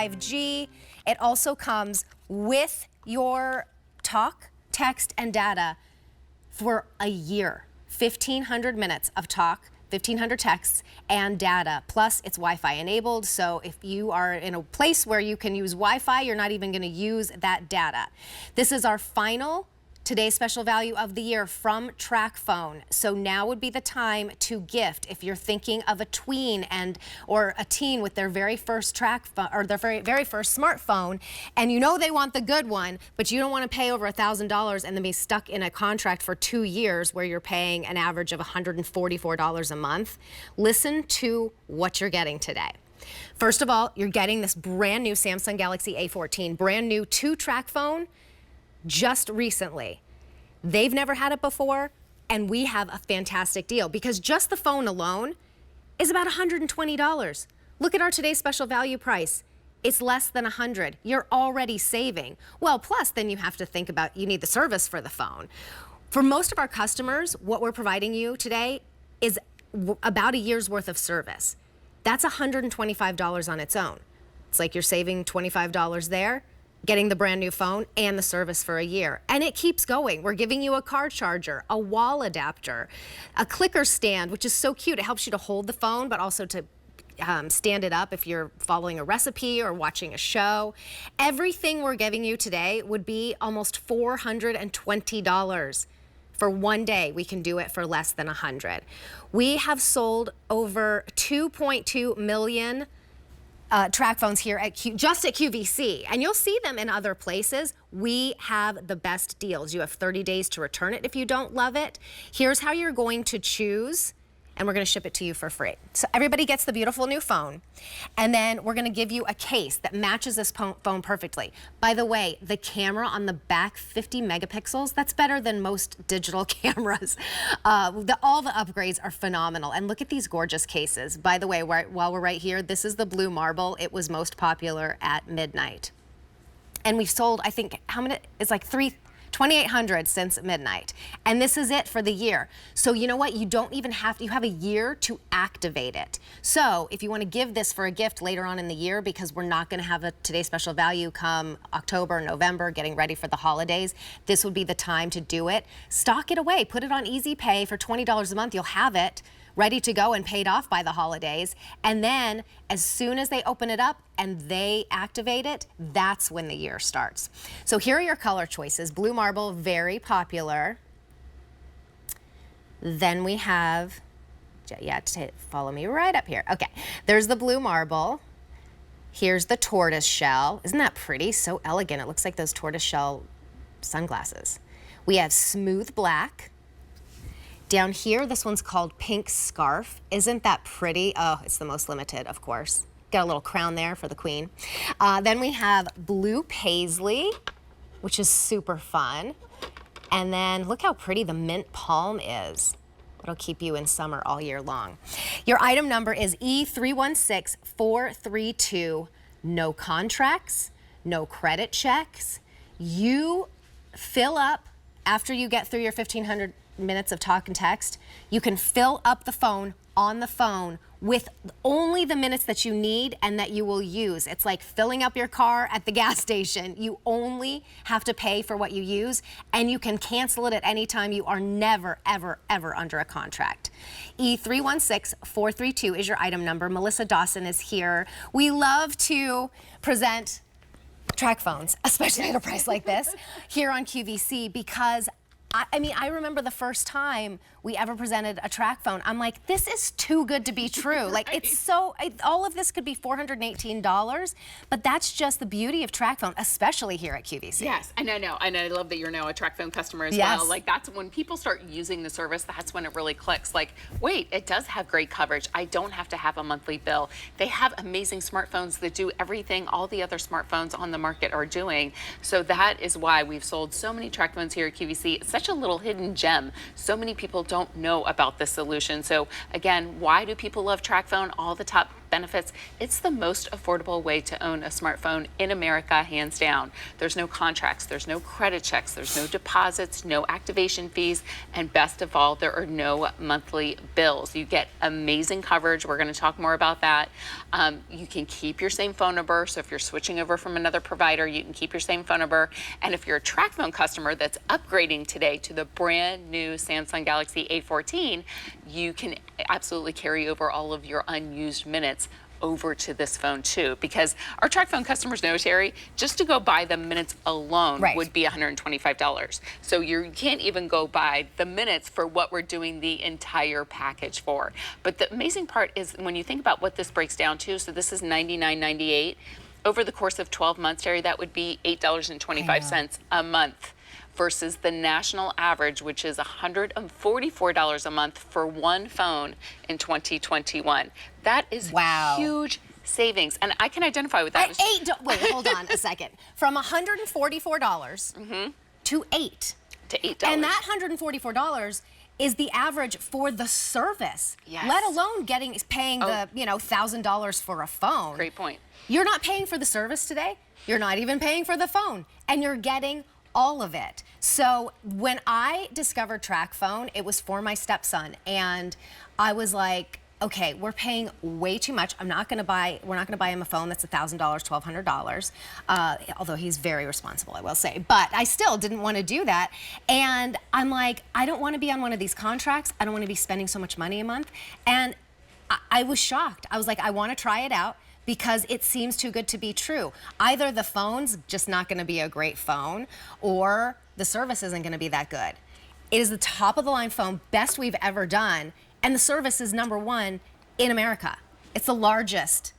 5G. It also comes with your talk, text, and data for a year. 1,500 minutes of talk, 1,500 texts and data. Plus, it's Wi-Fi enabled, so if you are in a place where you can use Wi-Fi, you're not even going to use that data. This is our final today's special value of the year from Tracfone. So now would be the time to gift if you're thinking of a tween or a teen with their very first or their very first smartphone, and you know they want the good one, but you don't want to pay over $1,000 and then be stuck in a contract for 2 years where you're paying an average of $144 a month. Listen to what you're getting today. First of all, you're getting this brand new Samsung Galaxy A14, brand new to Tracfone. Just recently. They've never had it before, and we have a fantastic deal because just the phone alone is about $120. Look at our today's special value price. It's less than $100. You're already saving. Well, plus then you have to think about, you need the service for the phone. For most of our customers, what we're providing you today is about a year's worth of service. That's $125 on its own. It's like you're saving $25 there, getting the brand new phone and the service for a year. And it keeps going. We're giving you a car charger, a wall adapter, a clicker stand, which is so cute. It helps you to hold the phone, but also to stand it up if you're following a recipe or watching a show. Everything we're giving you today would be almost $420. For one day, we can do it for less than $100. We have sold over 2.2 million Tracphones here at just at QVC, and you'll see them in other places. We have the best deals. You have 30 days to return it if you don't love it. Here's how you're going to choose, and we're going to ship it to you for free. So everybody gets the beautiful new phone, and then we're going to give you a case that matches this phone perfectly. By the way, the camera on the back, 50 megapixels, that's better than most digital cameras. All the upgrades are phenomenal, and look at these gorgeous cases. By the way, while we're right here, this is the blue marble. It was most popular at midnight. And we've sold, I think, how many? It's like 2,800 since midnight. And this is it for the year. So you know what? You don't even you have a year to activate it. So if you want to give this for a gift later on in the year, because we're not going to have a today's special value come October, November, getting ready for the holidays, this would be the time to do it. Stock it away. Put it on Easy Pay for $20 a month. You'll have it ready to go and paid off by the holidays. And then as soon as they open it up and they activate it, that's when the year starts. So here are your color choices. Blue marble, very popular. Then we have, follow me right up here. Okay, there's the blue marble. Here's the tortoise shell. Isn't that pretty? So elegant. It looks like those tortoise shell sunglasses. We have smooth black. Down here, this one's called Pink Scarf. Isn't that pretty? Oh, it's the most limited, of course. Got a little crown there for the queen. Then we have Blue Paisley, which is super fun. And then look how pretty the Mint Palm is. It'll keep you in summer all year long. Your item number is E316432. No contracts, no credit checks. You fill up after you get through your 1,500 minutes of talk and text. You can fill up the phone on the phone with only the minutes that you need and that you will use. It's like filling up your car at the gas station. You only have to pay for what you use, and you can cancel it at any time. You are never, ever, ever under a contract. E316432 is your item number. Melissa Dawson is here. We love to present Tracphones, especially at a price like this, here on QVC, because I mean, I remember the first time we ever presented a Tracfone. I'm like, this is too good to be true. Like, it's so, all of this could be $418, but that's just the beauty of Tracfone, especially here at QVC. Yes, and I know, and I love that you're now a Tracfone customer as well. Like, that's when people start using the service, that's when it really clicks. Like, wait, it does have great coverage. I don't have to have a monthly bill. They have amazing smartphones that do everything all the other smartphones on the market are doing. So that is why we've sold so many Tracphones here at QVC. It's such a little hidden gem. So many people don't know about this solution. So again, why do people love Tracfone? All the top benefits, it's the most affordable way to own a smartphone in America, hands down. There's no contracts, there's no credit checks, there's no deposits, no activation fees, and best of all, there are no monthly bills. You get amazing coverage. We're going to talk more about that. You can keep your same phone number, so if you're switching over from another provider, you can keep your same phone number. And if you're a Tracfone customer that's upgrading today to the brand new Samsung Galaxy A14, you can absolutely carry over all of your unused minutes over to this phone too, because our Tracfone customers know, Terry, just to go buy the minutes alone would be $125. So you can't even go buy the minutes for what we're doing the entire package for. But the amazing part is when you think about what this breaks down to, so this is $99.98. Over the course of 12 months, Terry, that would be $8.25 a month versus the national average, which is $144 a month for one phone in 2021. That is huge savings, and I can identify with that. Wait, hold on a second. From $144 to $8. To $8. And that $144 is the average for the service, let alone paying the $1,000 for a phone. Great point. You're not paying for the service today. You're not even paying for the phone, and you're getting all of it. So when I discovered Tracfone, it was for my stepson, and I was like, okay, we're paying way too much. we're not gonna buy him a phone that's $1,000, $1,200, although he's very responsible, I will say. But I still didn't want to do that. And I'm like, I don't want to be on one of these contracts. I don't want to be spending so much money a month. And I was shocked. I was like, I want to try it out, because it seems too good to be true. Either the phone's just not going to be a great phone, or the service isn't going to be that good. It is the top of the line phone, best we've ever done, and the service is #1 in America. It's the largest.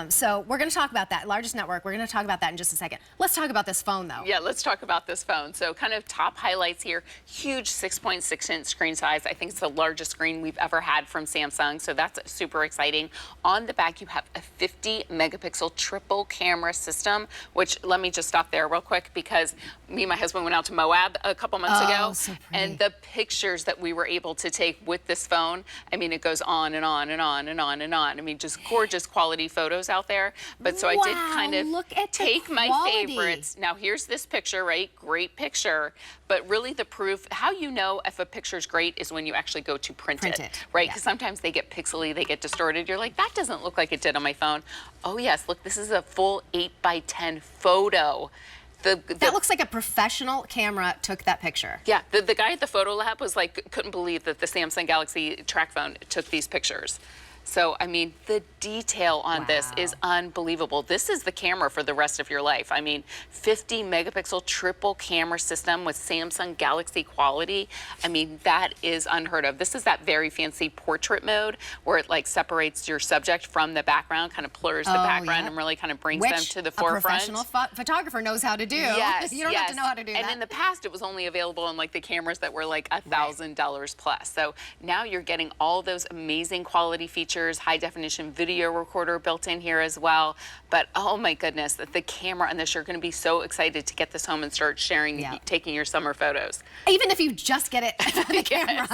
So we're going to talk about that, largest network. We're going to talk about that in just a second. Let's talk about this phone, though. Yeah, let's talk about this phone. So kind of top highlights here, huge 6.6-inch screen size. I think it's the largest screen we've ever had from Samsung, so that's super exciting. On the back, you have a 50-megapixel triple camera system, which let me just stop there real quick, because me and my husband went out to Moab a couple months ago, so and the pictures that we were able to take with this phone, I mean, it goes on and on and on and on and on. I mean, just gorgeous quality photos out there. But so I did kind of take my favorites. Now here's this picture, right? Great picture. But really the proof, how you know if a picture's great is when you actually go to print it, right? Because sometimes they get pixely, they get distorted. You're like, that doesn't look like it did on my phone. Oh yes, look, this is a full 8x10 photo. That looks like a professional camera took that picture. Yeah, the guy at the photo lab was like, couldn't believe that the Samsung Galaxy Tracfone took these pictures. So, I mean, the detail on this is unbelievable. This is the camera for the rest of your life. I mean, 50-megapixel triple camera system with Samsung Galaxy quality. I mean, that is unheard of. This is that very fancy portrait mode where it like separates your subject from the background, kind of blurs the background and really kind of brings them to the forefront. A professional photographer knows how to do. Yes, you don't have to know how to do that. And in the past, it was only available on like the cameras that were like $1,000 plus. So now you're getting all those amazing quality features. High definition video recorder built in here as well. But oh my goodness, the camera on this, you're going to be so excited to get this home and start sharing, taking your summer photos. Even if you just get it for the camera,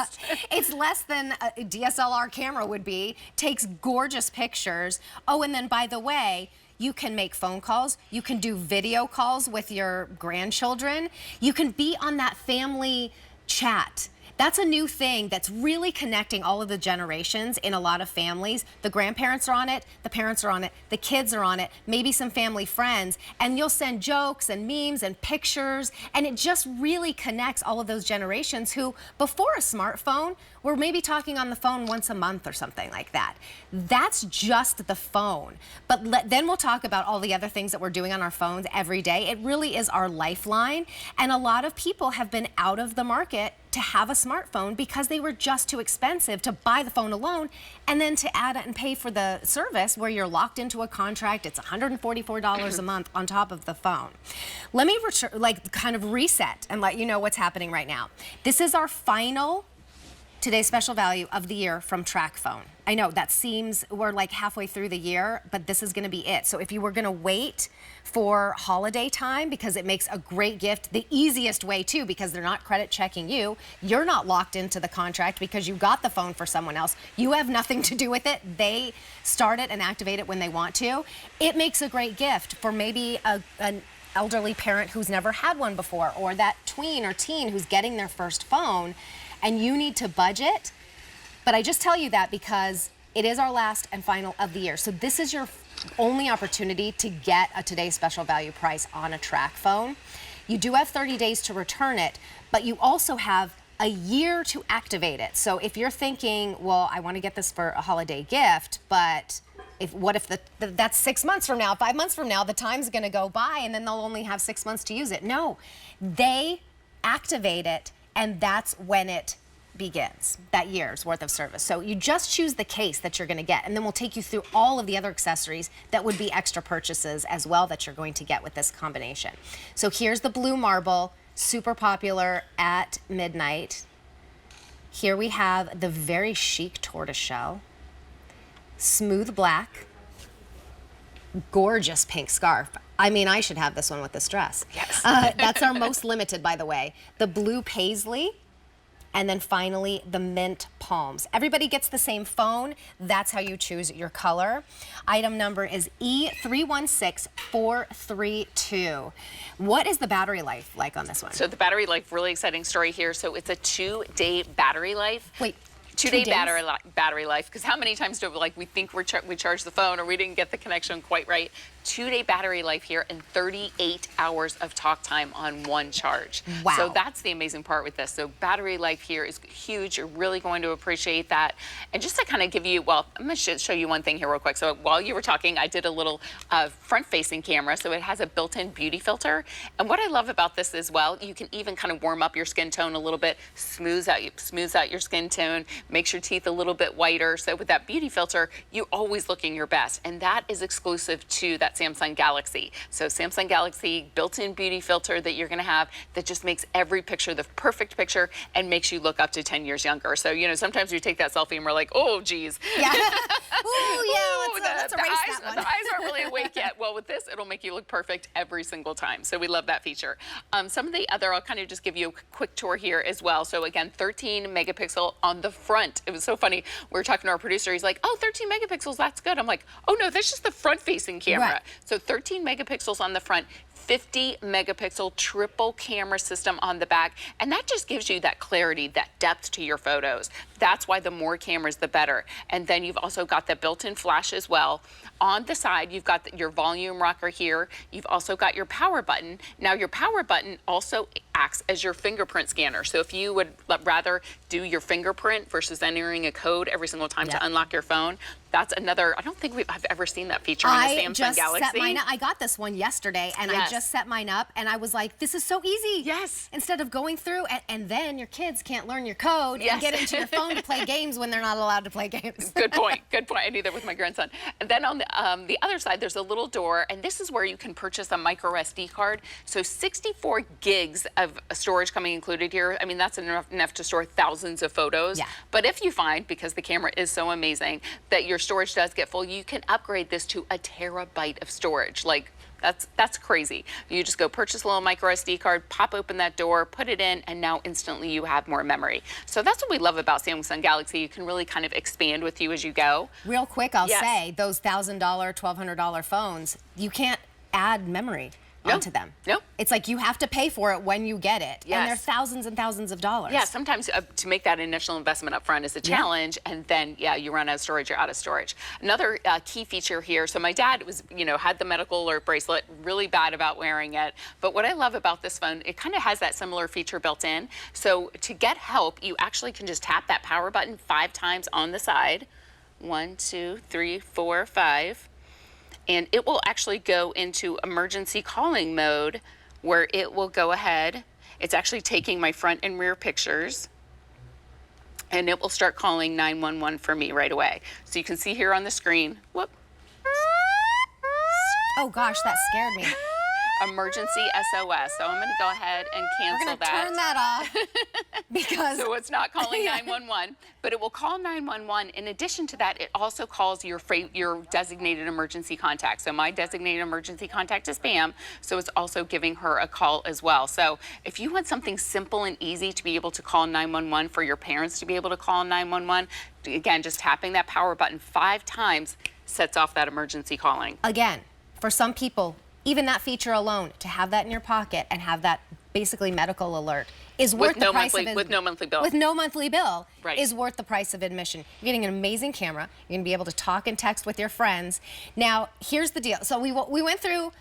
it's less than a DSLR camera would be. Takes gorgeous pictures. Oh, and then by the way, you can make phone calls. You can do video calls with your grandchildren. You can be on that family chat. That's a new thing that's really connecting all of the generations in a lot of families. The grandparents are on it, the parents are on it, the kids are on it, maybe some family friends, and you'll send jokes and memes and pictures, and it just really connects all of those generations who, before a smartphone, were maybe talking on the phone once a month or something like that. That's just the phone. But then we'll talk about all the other things that we're doing on our phones every day. It really is our lifeline, and a lot of people have been out of the market to have a smartphone because they were just too expensive to buy the phone alone, and then to add it and pay for the service where you're locked into a contract. It's $144 a month on top of the phone. Let me kind of reset and let you know what's happening right now. This is our final Today's special value of the year from Tracfone. I know that seems we're like halfway through the year, but this is going to be it. So if you were going to wait for holiday time, because it makes a great gift, the easiest way too, because they're not credit checking you, you're not locked into the contract because you got the phone for someone else. You have nothing to do with it. They start it and activate it when they want to. It makes a great gift for maybe an elderly parent who's never had one before, or that tween or teen who's getting their first phone, and you need to budget. But I just tell you that because it is our last and final of the year. So this is your only opportunity to get a today's special value price on a Tracfone. You do have 30 days to return it, but you also have a year to activate it. So if you're thinking, well, I want to get this for a holiday gift, but what if that's 6 months from now, 5 months from now, the time's going to go by and then they'll only have 6 months to use it. No, they activate it, and that's when it begins, that year's worth of service. So you just choose the case that you're going to get, and then we'll take you through all of the other accessories that would be extra purchases as well that you're going to get with this combination. So here's the blue marble, super popular at midnight. Here we have the very chic tortoiseshell, smooth black, gorgeous pink scarf. I mean, I should have this one with this dress. Yes. That's our most limited, by the way. The blue paisley, and then finally the mint palms. Everybody gets the same phone. That's how you choose your color. Item number is E316432. What is the battery life like on this one? So the battery life, really exciting story here. So it's a 2-day battery life. Wait. 2-day battery life, because how many times do we think we charge the phone or we didn't get the connection quite right? 2-day battery life here and 38 hours of talk time on one charge. Wow. So that's the amazing part with this. So battery life here is huge. You're really going to appreciate that. And just to kind of give you, well, I'm going to show you one thing here real quick. So while you were talking, I did a little front-facing camera. So it has a built-in beauty filter. And what I love about this as well, you can even kind of warm up your skin tone a little bit, smooths out your skin tone, makes your teeth a little bit whiter. So with that beauty filter, you're always looking your best. And that is exclusive to that Samsung Galaxy. So Samsung Galaxy built-in beauty filter that you're going to have that just makes every picture the perfect picture and makes you look up to 10 years younger. So, you know, sometimes we take that selfie and we're like, oh, geez. Yeah. Ooh, yeah, let's erase that one. The eyes aren't really awake yet. Well, with this, it'll make you look perfect every single time. So we love that feature. Some of the other, I'll kind of just give you a quick tour here as well. So again, 13 megapixel on the front. It was so funny. We were talking to our producer. He's like, oh, 13 megapixels, that's good. I'm like, oh, no, that's just the front-facing camera. Right. So 13 megapixels on the front, 50 megapixel triple camera system on the back. And that just gives you that clarity, that depth to your photos. That's why the more cameras, the better. And then you've also got the built-in flash as well. On the side, you've got your volume rocker here. You've also got your power button. Now, your power button also acts as your fingerprint scanner. So if you would rather do your fingerprint versus entering a code every single time to unlock your phone, that's another, I don't think I've ever seen that feature on the Samsung Galaxy. Set mine up. I got this one yesterday, and I just set mine up, and I was like, this is so easy. Yes. Instead of going through, and then your kids can't learn your code and get into your phone to play games when they're not allowed to play games. Good point. Good point. I do that with my grandson. And then on the other side, there's a little door, and this is where you can purchase a micro SD card. So 64 gigs of storage coming included here. I mean, that's enough to store thousands of photos. Yeah. But if you find, because the camera is so amazing, that your storage does get full, you can upgrade this to a terabyte of storage. Like, that's crazy. You just go purchase a little micro SD card, pop open that door, put it in, and now instantly you have more memory. So that's what we love about Samsung Galaxy. You can really kind of expand with you as you go. Real quick, I'll say, those $1,000, $1,200 phones, you can't add memory onto them. Nope. It's like you have to pay for it when you get it. Yes. And they're thousands and thousands of dollars. Yeah, sometimes to make that initial investment up front is a challenge, and then, you run out of storage, you're out of storage. Another key feature here, so my dad was, had the medical alert bracelet, really bad about wearing it, but what I love about this phone, it kind of has that similar feature built in. So to get help, you actually can just tap that power button 5 times on the side. 1, 2, 3, 4, 5. And it will actually go into emergency calling mode, where it will go ahead. It's actually taking my front and rear pictures, and it will start calling 911 for me right away. So you can see here on the screen, whoop. Oh gosh, that scared me. emergency SOS. So I'm going to go ahead and We're cancel going to that. turn that off because So it's not calling 911, but it will call 911. In addition to that, it also calls your designated emergency contact. So my designated emergency contact is Pam, so it's also giving her a call as well. So if you want something simple and easy to be able to call 911 for your parents to be able to call 911, again, just tapping that power button 5 times sets off that emergency calling. Again, for some people, even that feature alone, to have that in your pocket and have that basically medical alert is worth the price of with no monthly bill. With no monthly bill, Right. is worth the price of admission. You're getting an amazing camera. You're going to be able to talk and text with your friends. Now, here's the deal. So we went through